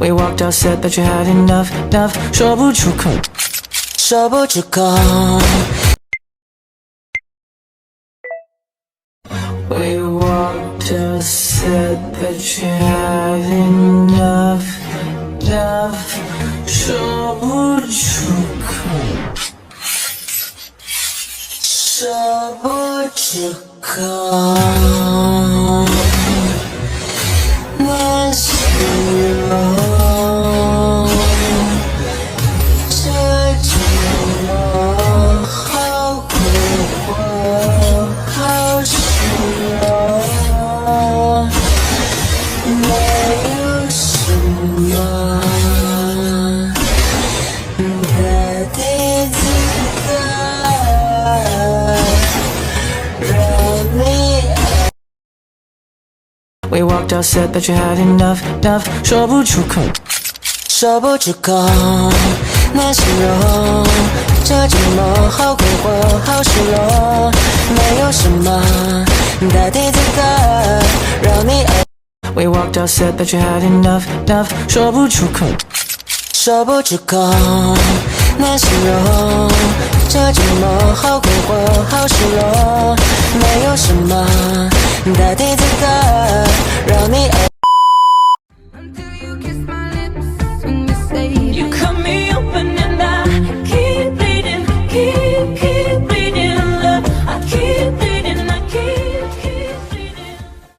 We walked out, said that you had enough,说不出口，说不出口。We walked out, said that you had enough, 说不出口，说不出口。那时候。We walked out, said that you had enough, 说不出口，说不出口。难形容这寂寞，好困惑，好失落，没有什么代替资格让你爱。We walked out, said that you had enough, 说不出口，说不出口。难形容这寂寞，好困惑，好失落，没有什么代替资格让你爱。